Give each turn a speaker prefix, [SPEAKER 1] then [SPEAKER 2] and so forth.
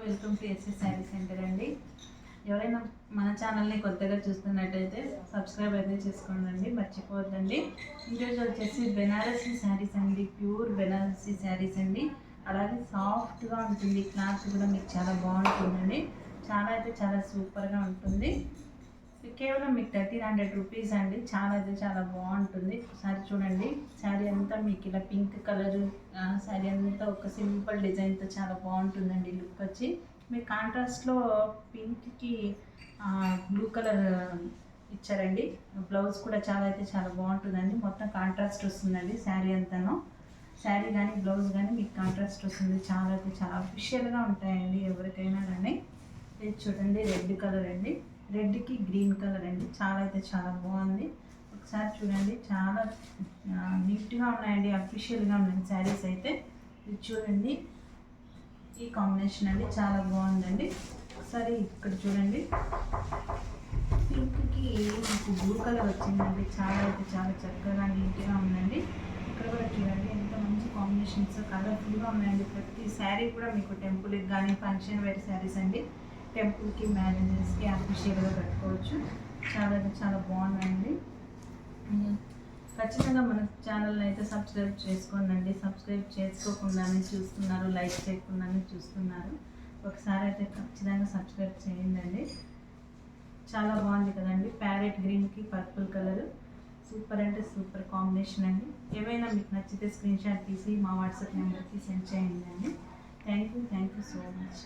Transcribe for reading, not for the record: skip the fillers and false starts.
[SPEAKER 1] Welcome to SS sari centre అండి. ఎవరైనా మన ఛానల్ని కొత్తగా చూస్తున్నట్టయితే సబ్స్క్రైబ్ అయితే చేసుకోండి, మర్చిపోవద్దండి. ఈరోజు వచ్చేసి బెనారసీ శారీస్ అండి, ప్యూర్ బెనారసీ శారీస్ అండి. అలాగే సాఫ్ట్గా ఉంటుంది, క్లాత్ కూడా మీకు చాలా బాగుంటుందండి. చాలా అయితే చాలా సూపర్గా ఉంటుంది. కేవలం మీకు 1300 రూపీస్ అండి. చాలా అయితే చాలా బాగుంటుంది. ఒకసారి చూడండి, శారీ అంతా మీకు ఇలా పింక్ కలర్, శారీ అంతా ఒక సింపుల్ డిజైన్తో చాలా బాగుంటుందండి. లుక్ వచ్చి మీరు కాంట్రాస్ట్లో పింక్కి బ్లూ కలర్ ఇచ్చారండి. బ్లౌజ్ కూడా చాలా అయితే చాలా బాగుంటుందండి. మొత్తం కాంట్రాస్ట్ వస్తుందండి శారీ అంతాను. శారీ కానీ బ్లౌజ్ కానీ మీకు కాంట్రాస్ట్ వస్తుంది. చాలా అయితే చాలా అఫిషియల్గా ఉంటాయండి ఎవరికైనా కానీ. ఇది చూడండి, రెడ్ కలర్ అండి, రెడ్కి గ్రీన్ కలర్ అండి. చాలా అయితే చాలా బాగుంది. ఒకసారి చూడండి, చాలా నీట్గా ఉన్నాయండి, అఫిషియల్గా ఉన్నాయి శారీస్ అయితే. ఇది చూడండి, ఈ కాంబినేషన్ అండి చాలా బాగుందండి. ఒకసారి ఇక్కడ చూడండి, పింక్కి మీకు బ్లూ కలర్ వచ్చిందండి. చాలా అయితే చాలా చక్కగా నీట్గా ఉందండి. ఇక్కడ కూడా చూడండి, ఎంత మంచి కాంబినేషన్స్, కలర్ఫుల్గా ఉన్నాయండి. ప్రతి శారీ కూడా మీకు టెంపుల్కి కానీ ఫంక్షన్ వేర్ శారీస్ అండి. టెంపుల్కి, మ్యారేజెస్కి అఫిషియల్గా కట్టుకోవచ్చు. చాలా చాలా బాగుందండి. ఖచ్చితంగా మన ఛానల్ని అయితే సబ్స్క్రైబ్ చేసుకోండి. సబ్స్క్రైబ్ చేసుకోకుండానే చూస్తున్నారు, లైక్ చేయకుండానే చూస్తున్నారు. ఒకసారి అయితే ఖచ్చితంగా సబ్స్క్రైబ్ చేయండి. చాలా బాగుంది కదండి. ప్యారెట్ గ్రీన్కి పర్పుల్ కలర్, సూపర్ అంటే సూపర్ కాంబినేషన్ అండి. ఏమైనా మీకు నచ్చితే స్క్రీన్ షాట్ తీసి మా వాట్సాప్ నెంబర్కి సెండ్ చేయండి అండి. Thank you so much.